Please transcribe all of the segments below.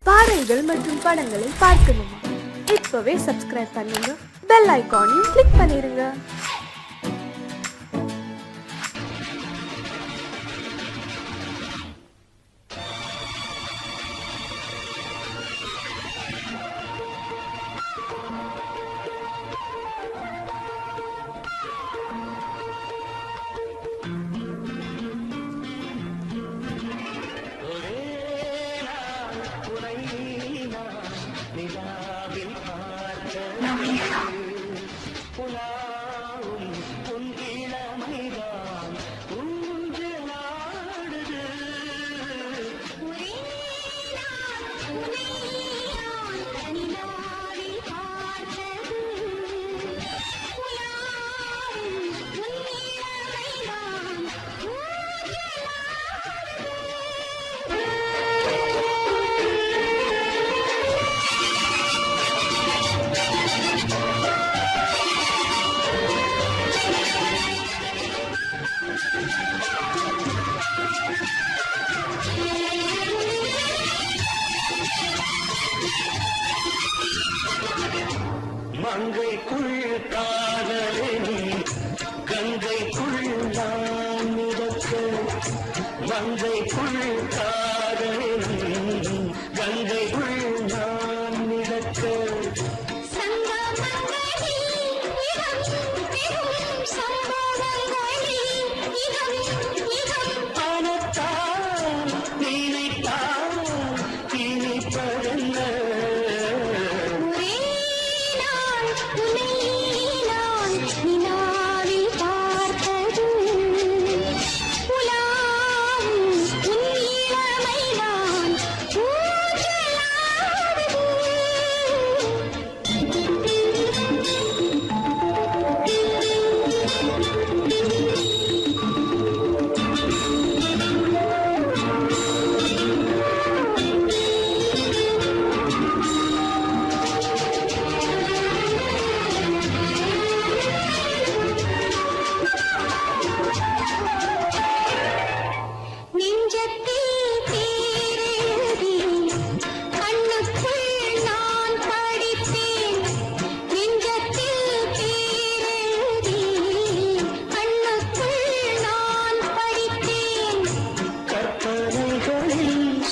பாடல்கள் மற்றும் படங்களை பார்க்கணுமா? இப்பவே சப்ஸ்கிரைப் பண்ணுங்க, பெல் ஐகானையும் கிளிக் பண்ணிருங்க. மங்கைக்குள் காதலினி கங்கைக்குள் நான் மிதக்க, மங்கைக்குள் காதலினி கங்கைக்குள் நான் மிதக்க, பணத்தால் நினைத்தால் இனிப்பதென்ன,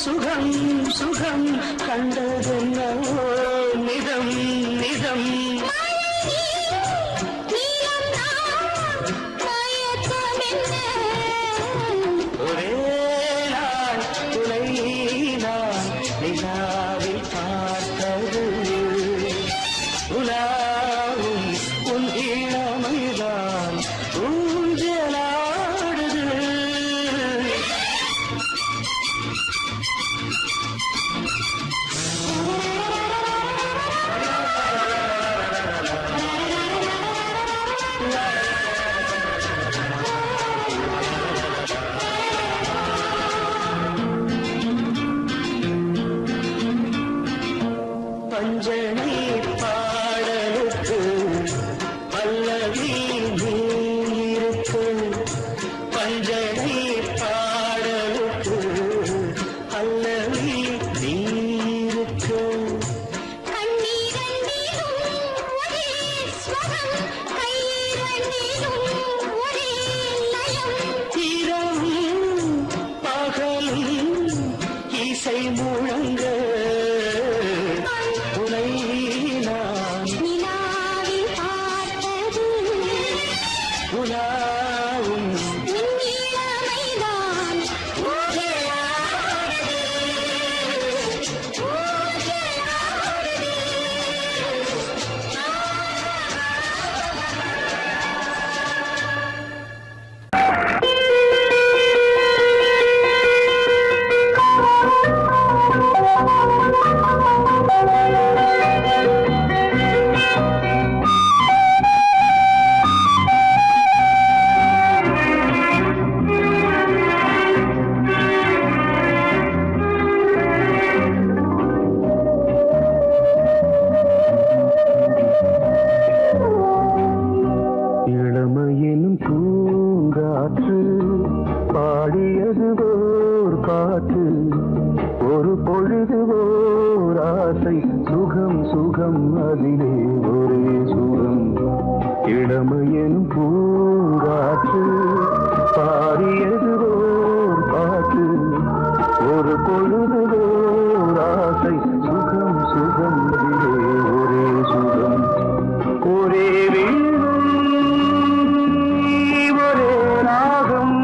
சுகம் சுகம் கண்டதென்னவோ நிதம் நிதம், ஒரே நாள் துணை நான் நிலாவில் பார்த்தது, உலாவும் உன் இளமைதான் ஊஞ்சலாடுது. பஞ்சனை பாடலுக்கு பல்லவி நீ இருக்கு, பஞ்சனை பாடலுக்கு பல்லவி நீ இருக்கு, இரவும் பகலும் இசை முழங்க, உனை சுகம் அதிலே ஒரே சுகம் இளமையின் பூங்காற்று பாடியது ஓர் பாட்டு ஒரு பொழுதுவோர் ஆசை சுகம் சுகம் அதிலே ஒரே சுகம் ஒரே வீணை ஒரே ராகம்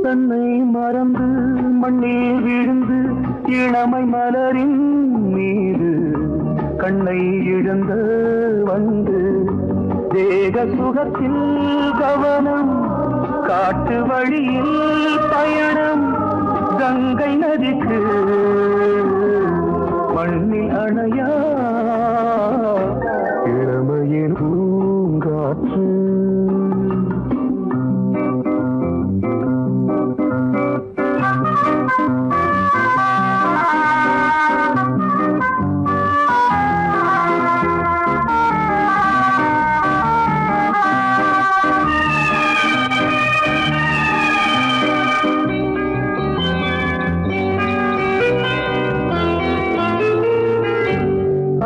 தன்னை மறந்து மண்ணில் விழுந்து இளமை மலரின் மீது கண்ணை இழந்த வந்து தேக சுகத்தில் கவனம் காட்டு வழியில் பயணம் கங்கை நதிக்கு மண்ணில் அணையா இளமையின் பூங்காற்று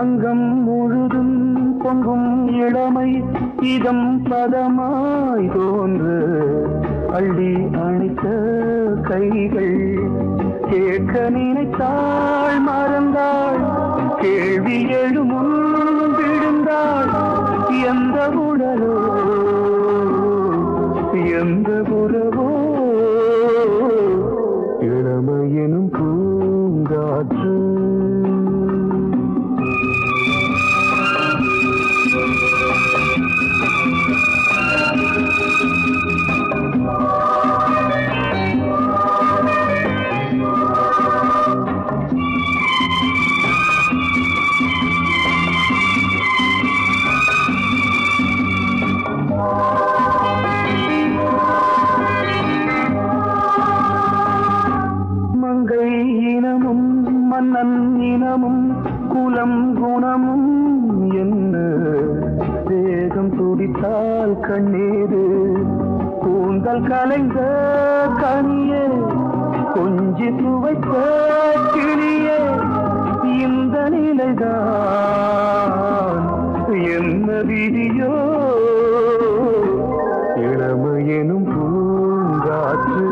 அங்கம் முழுதும் பொங்கும் இளமை இதம் பதமாய் தோன்று அள்ளி அணைத்த கைகள் கேட்க நினைத்தாள் மறந்தாள் கேள்வி எழுமுன் விழுந்தாள் எந்த உடலோ எந்த உறவோ இளமையெனும் பூங்காற்று மங்கை இனமும் மன்னன் இனமும் குலம் குணமும் என்ன வேகம் துடித்தால் கண்ணீரு கூந்தல் கலைந்த கனியே கொஞ்சி துவைத்த கிளியே இந்த நிலைதான் என்ன விதியோ இளமையெனும் பூங்காற்று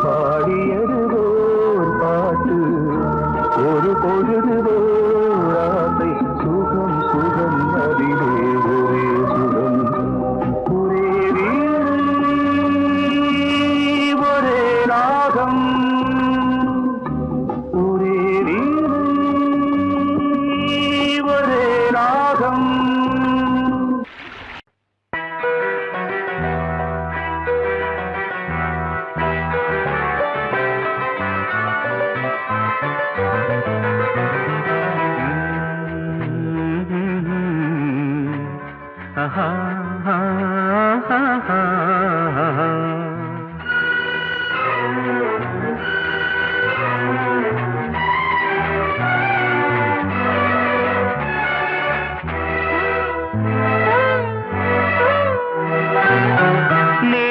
பாடியது ஓர் பாட்டு ஒரு பொழுது ஆசை சுகம் சுகம் அதிலே ஒரே சுகம் ஒரே வீணை ஒரே ராகம் ஒரே வீணை ஒரே ராகம்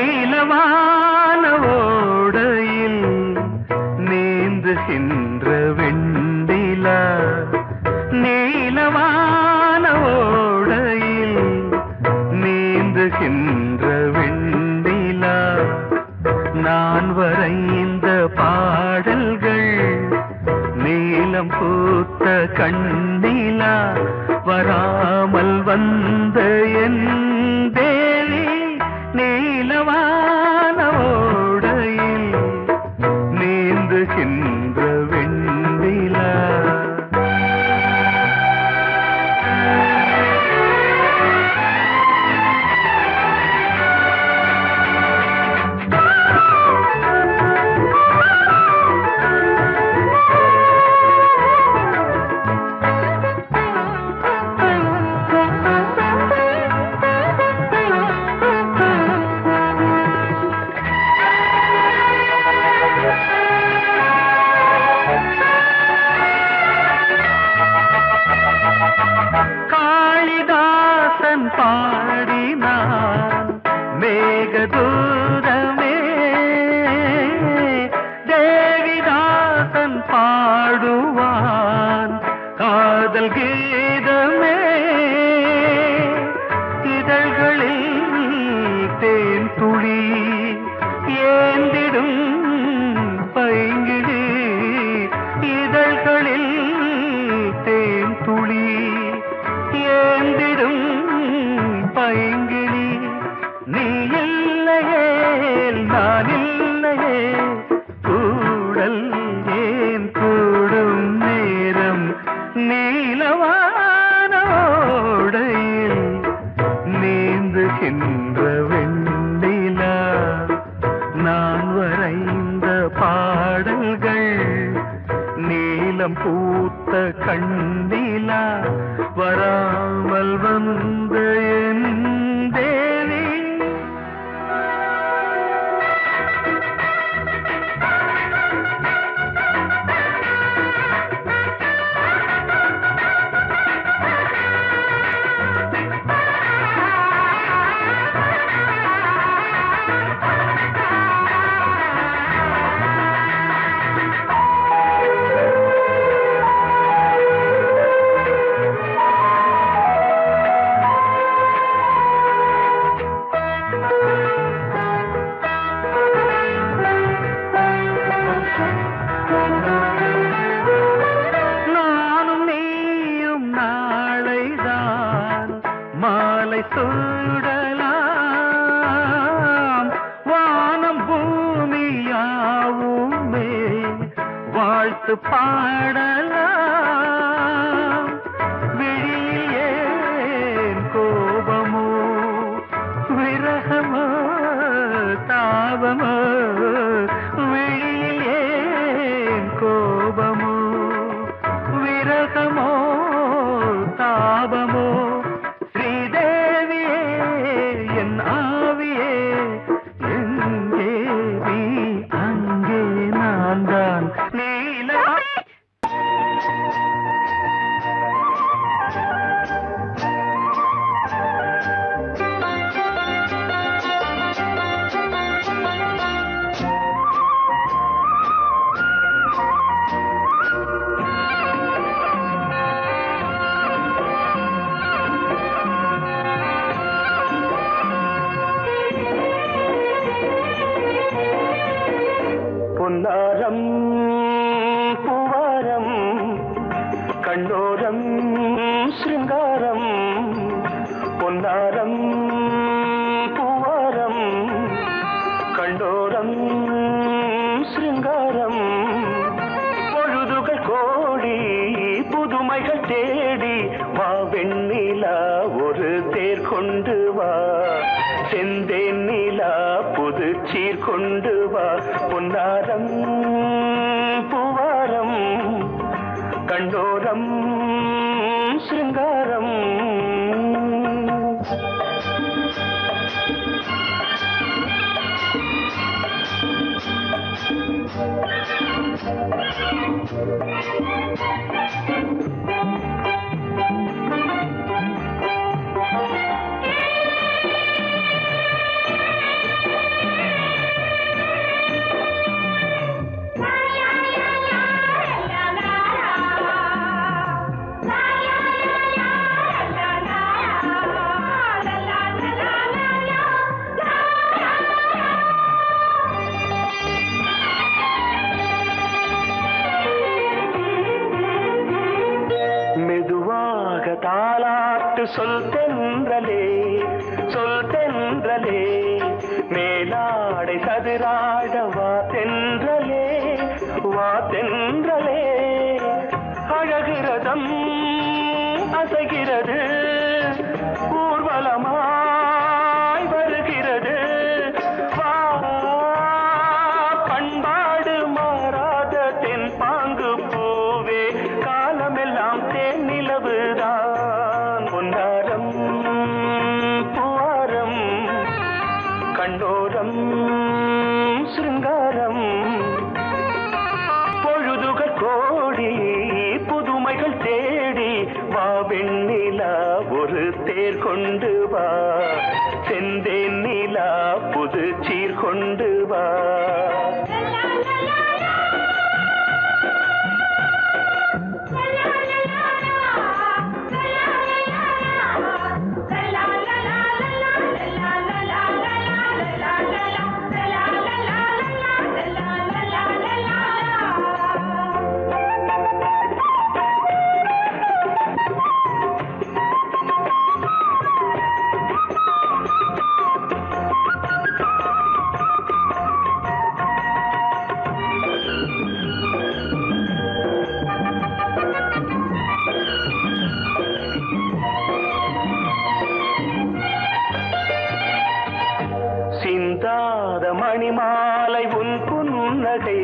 நீலவான ஓடையில் நீந்துகின்ற வெண்டிலா நீலவான ஓடையில் நீந்துகின்ற வெண்டிலா நான் வரைந்த பாடல்கள் நீலம் பூத்த கண்ணிலா வராமல் வந்த என் தேவி நீலவான ஓடையில் நீந்துகின்ற வெண்ணிலா நீ இல்லையே நான் இல்லையே கூடல் ஏன் கூடும் நேரம் நீலவானோடையில் நீந்துகின்ற வெண்ணிலா நான் வரைந்த பாடல்கள் நீலம் பூத்த கண்ணிலா வராமல் வந்த என் தேவி மாலை சூடலாம் வானம் பூமியாவுமே வாழ்த்து பாடலாம் விழியில் ஏன் கோபமோ விரகமோ தாபமோ விழியில் ஏன் கோபமோ விரகமோ தாபமோ பொன்னாரம் பூவாரம் கண்டோரம் சிருங்காரம் பொன்னாரம் பூவாரம் கண்டோரம் சிருங்காரம் பொழுதுகள் கோடி புதுமைகள் தேடி வா வெண்ணிலா ஒரு தேர் கொண்டு வா செந்தேன் நிலா புது சீர் கொண்டு வா பொன்னாரம் பூவாரம் கண்டோரம் சிருங்காரம் தாலாட்டு சொல் தென்றலே மேலாடை சதுராட வா தென்றலே அழகிறதம் அசைகிறது ஊர்வலமாய் வருகிறது வா பண்பாடு மாறாத தென் பாங்கு பூவே காலமெல்லாம் தேன் நிலவுதான் பொன்னாரம் பூவாரம் கண்டோரம் சிருங்காரம் பொழுதுகள் கோடி புதுமைகள் தேடி வா வெண்ணிலா ஒரு தேர் கொண்டு வா செந்தேன் நிலா புது சீர் கொண்டு வா பொருந்தாத மணிமாலை உன் புன்னகை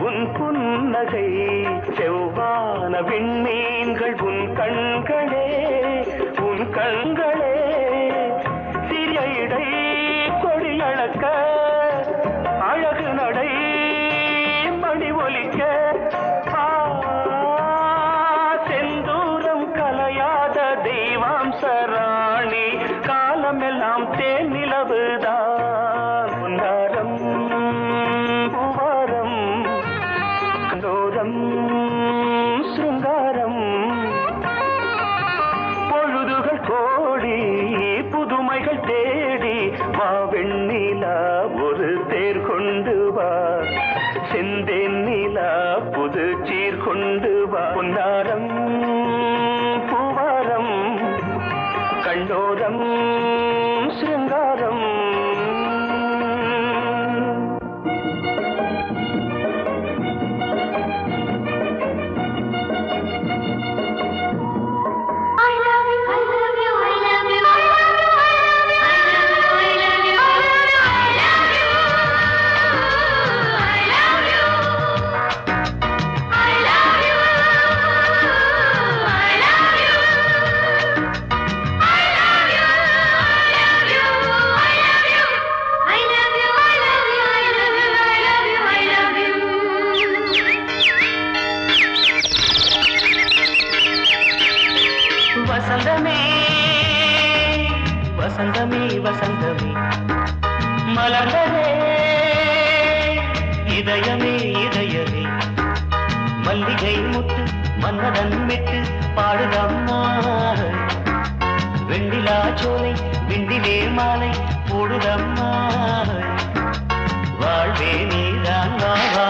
உன் புன்னகை செவ்வான விண்மீன்கள் உன் கண்களே உன் கண்களே சிறிய இடை கொடியளக்க அழகு நடை மணி ஒலிக்க செந்தூரம் கலையாத தெய்வாம்சராணி காலமெல்லாம் தேன் நிலவுதான் உன்னாரம் பூவாரம் கண்டோரம் சிருங்காரம் பொழுதுகள் கோடி புதுமைகள் தேடி வா வெண்ணிலா ஒரு தேர் கொண்டு வா செந்தேன் நிலா புது சீர் கொண்டு வா பொன்னாரம் பூவாரம் கண்டோரம் சிருங்காரம் வசந்தமே வசந்தமே வசந்தமே மலர்ந்ததே இதயமே இதயமே மல்லிகை முத்து மன்னதன் விட்டு பாடுதம்மா வெண்ணிலா சோலை விண்டிலே மாலை போடுதம்மா வாழ்வே நீதான் வா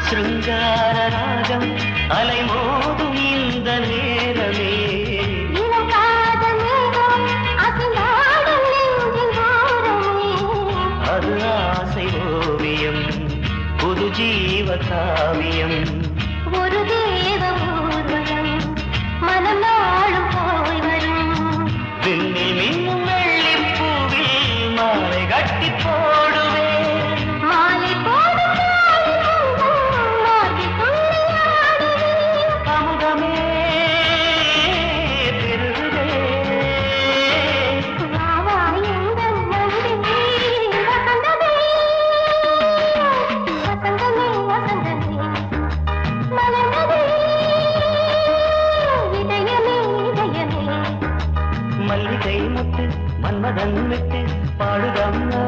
சிருங்கார ராகம் அலைமோதும் இந்த நேரமே அது ஆசை ஓவியம் புது ஜீவ காவியம் ஒரு தேவ ஊர்வலம் மனம் நாளும் போய் வரும் விண்ணில் மின்னும் வெள்ளிப் பூவில் மாலை கட்டி போடுவேன் மாலை போடும் அமுதமே பெருகுதே மல்லிகை முத்து மன்மதன் விட்டு பாடுதம்மா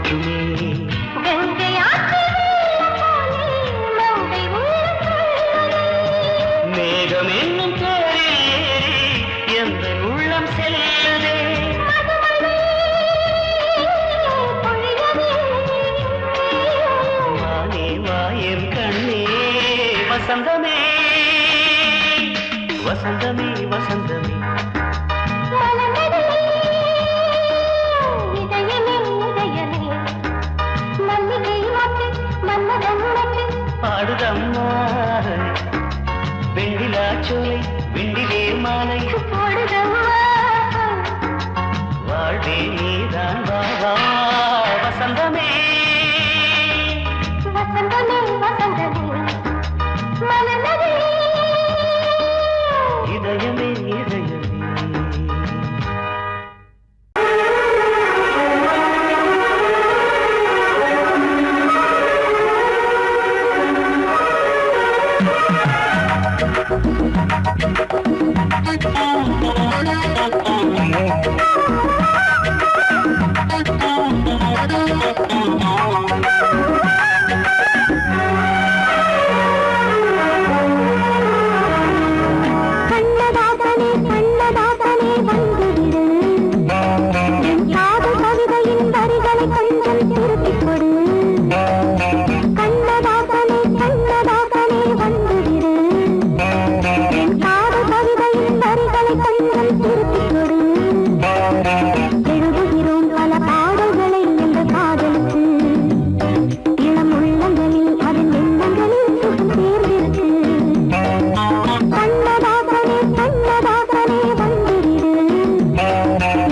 ஊற்றுமே. கங்கை ஆற்று வெள்ளம் போலே மங்கை உள்ளம் கொள்ளுதே. மேகம் என்னும் தேரில் ஏறி எந்த உள்ளம் செல்லுதே. மதுமழை பொழியவே. வானே வாயன் கண்ணே வசந்தமே வசந்தமே வசந்தமே. மலர்ந்ததே இதயமே இதயமே. மல்லிகை மொட்டு மன்மதன் மொட்டு. பாடுதம்மா வெண்ணிலா சோலை வெண்ணிலே மாலை. போடுதம்மா வாழ்வே நீதான் வா வா வசந்தமே. வசந்தமே வசந்தமே. மலர்ந்ததே இதயமே இதயமே. கண்ணதாசனே கண்ணதாசனே வந்துவிடு. என் காதல் கவிதையின் வரிகளை கொஞ்சம் திருப்பிக் கொடு. கண்ணதாசனே கண்ணதாசனே வந்துவிடு. என் காதல் கவிதையின் வரிகளை கொஞ்சம் திருப்பிக் கொடு. எழுதுகிறோம் பல பாடல்களை எங்கள் காதலுக்கு. இளம் உள்ளங்களில் அதன் எண்ணங்களில் சுகம் சேர்ந்திருக்கு. கண்ணதாசனே கண்ணதாசனே வந்துவிடு.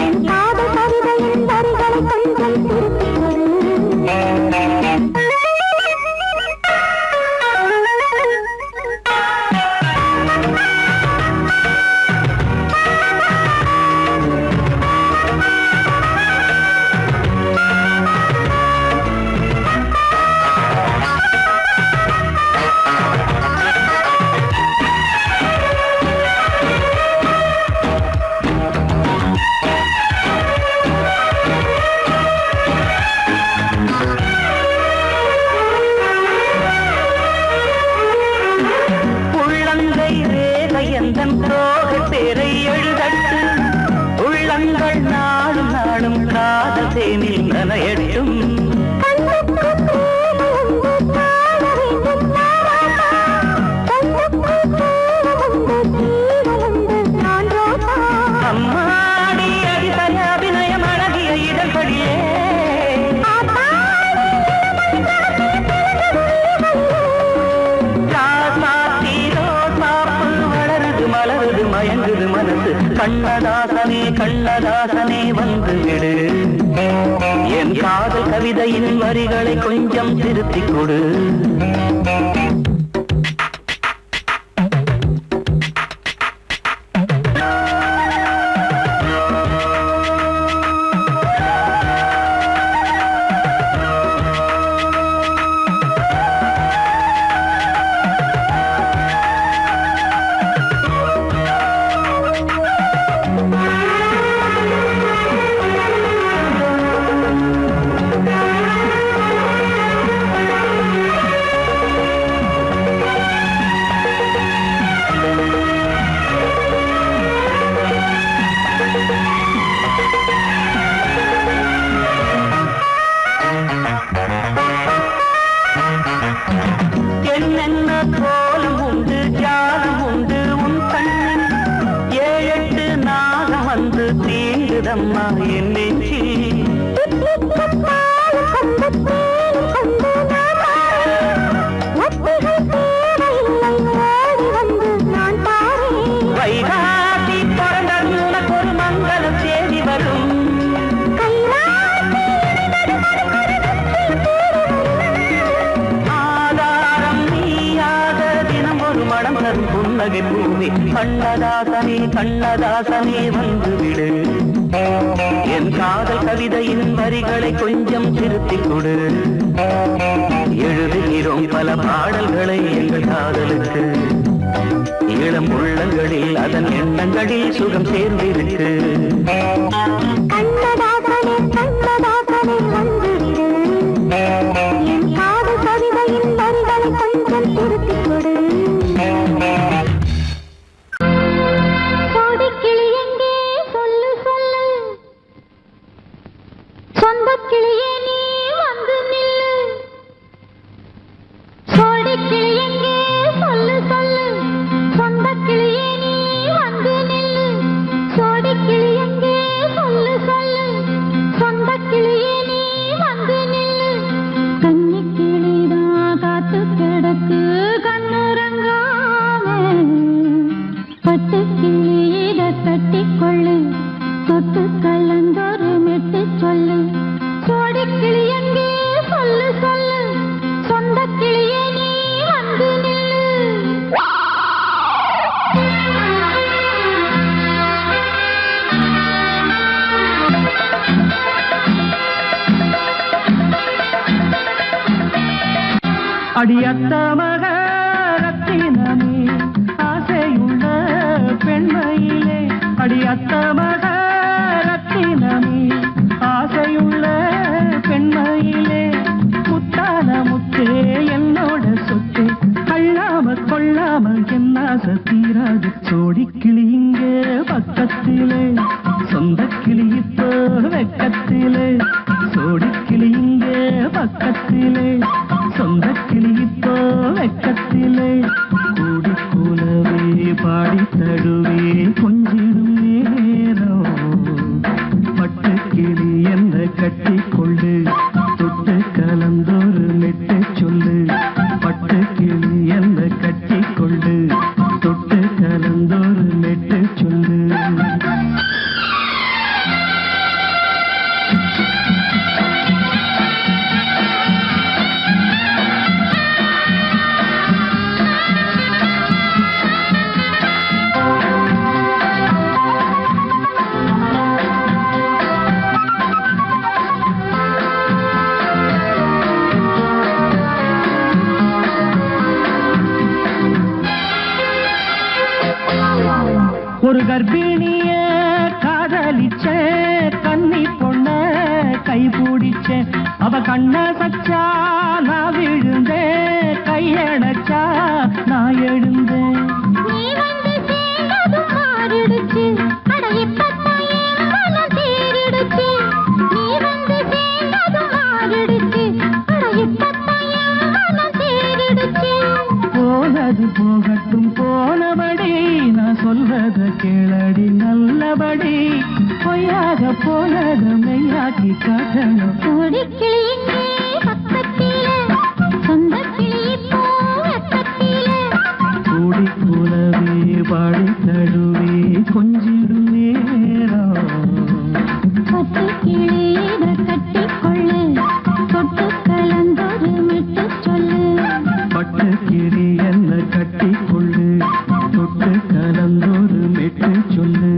என் காதல் கவிதையின் வரிகளை கொஞ்சம் திருப்பிக் கொடு. உள்ளங்கை ரேகை எந்தன் தோகை பேரை எழுதட்டு. உள்ளங்கள் நாளும் நாளும் காதல் தேனில் நனையட்டும். அம்மாடி அடித்தய அபிநயம் அழகிய இதழ்படியே. வளருது மலருது மயங்குது மனசு. கண்ணதாசனே கண்ணதாசனே வந்துவிடு. என் காதல் கவிதையின் வரிகளை கொஞ்சம் திருத்திக் கொடு. என்னென்ன கோலம் உண்டு ஜாலம் உண்டு உன் கண்ணில். 7-8 நாகம் வந்து தீங்குதம்மா என் நெஞ்சில். வைகாசி பிறந்தது உனக்கு ஒரு மங்கள செய்தி வரும். ஆதாரம் நீயாக தினம் ஒரு மனம் தரும் புன்னகை பூமி. கண்ணதாசனே கண்ணதாசனே வந்துவிடு. என் காதல் கவிதையின் வரிகளை கொஞ்சம் திருத்திக் கொடு. எழுதுகிறோம் பல பாடல்களை எங்கள் காதலுக்கு. இளம் உள்ளங்களில் அதன் எண்ணங்களில் சுகம் சேர்ந்திருக்கு. கண்ணதாசனே கண்ணதாசனே வந்துவிடு. அடியத்த மக ரத்தினமே ஆசையுள்ள பெண்மையிலே அடியத்த மக ரத்தினமே ஆசையுள்ள பெண்மையிலே முத்தான முத்தே என்னோட சொத்து அள்ளாம கொள்ளாம என்ன தீராது சோடிக்கிளி இங்கே பக்கத்திலே சொந்த கிளி இப்போ வெக்கத்திலே சோடிக்கிளி இங்கே பக்கத்திலே சொந்த கிளி இப்போ வெக்கத்திலே கூடி கூலவே பாடி தடுவே கொஞ்சிடும் நேரம் பட்டு கிளி என்ன கட்டி கொண்டு தொட்டு கலந்தொரு மெட்டு சொல்லு பட்டு கிளி என்ன கட்டி கொண்டு தொட்டு கலந்தொரு மெட்டு சொல்லு ஒரு கர்ப்பிணிய காதலிச்ச கன்னி பொண்ண கைபிடிச்ச அவ கண்ண சச்சா நான் விழுந்தேன் கையடைச்சா நான் எழுந்தேன் நீ வந்து சேர்ந்ததும் மாறிடுச்சு அட இப்பத்தான் என் மனம் தேறிடுச்சு நீ வந்து சேர்ந்ததும் மாறிடுச்சு அட இப்பத்தான் என் மனம் தேறிடுச்சு போனது போகட்டும் போனபடி நான் சொல்றத கேளடி நல்லபடி பொய்யாக போனத மெய்யாக்கி காட்டணும் சோடிக்கிளி இங்கே பக்கத்திலே சொந்த கிளி இப்போ வெக்கத்திலே கூடி கூலவே பாடி தடுவே கொஞ்சிடும் நேரம் பட்டு கிளி இதை கட்டிக்கொள்ளு தொட்டு கலந்தொரு மெட்டு சொல்லு பட்டு கிளி என்ன கட்டி கொள்ளு தொட்டு கலந்தொரு மெட்டு சொல்லு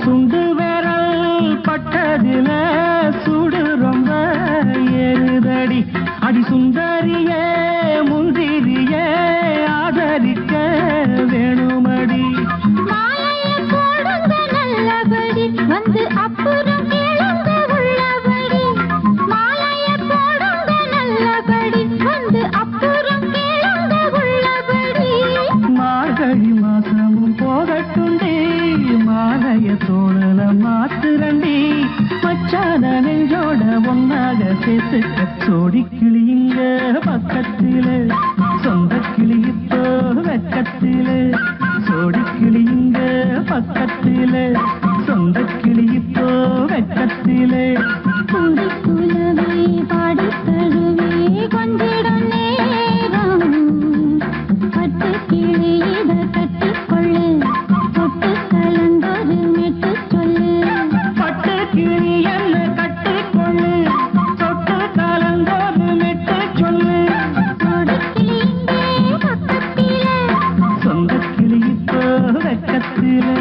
சுண்டு விரல் பட்டதில சுடு ரொம்ப ஏறுதடி அடி சுந்தரியே முந்திரியே ஆதரிக்க வேணுமடி மாலைய போடுங்க நல்லபடி வந்து அப்புறம் கேளுங்க உள்ளபடி மாலைய போடுங்க நல்லபடி வந்து அப்புறம் கேளுங்க உள்ளபடி மார்கழி மாசமும் போகட்டுண்டி மாலைய தோழல மாத்துரண்டி மச்சான நெஞ்சோட ஒன்னாக சேர்த்துக்க சோடி கிளி இங்க பக்கத்திலே சொந்த கிளி இப்போ வெக்கத்திலே சோடி கிளி இங்க பக்கத்திலே சொந்த கிளி இப்போ வெக்கத்திலே கூடி கூலவே பாடி தழுவே கொஞ்சிடம் நேரம் பட்டு கிளி இதை கட்டிக்கொள்ளு தொட்டு கலந்தொரு மெட்டு சொல்லு பட்டு கிளி என்ன கட்டி கொள்ளு தொட்டு கலந்தொரு மெட்டு சொல்லு சோடிக்கிளி இங்கே பக்கத்திலே சொந்த கிளி இப்போ வெக்கத்திலே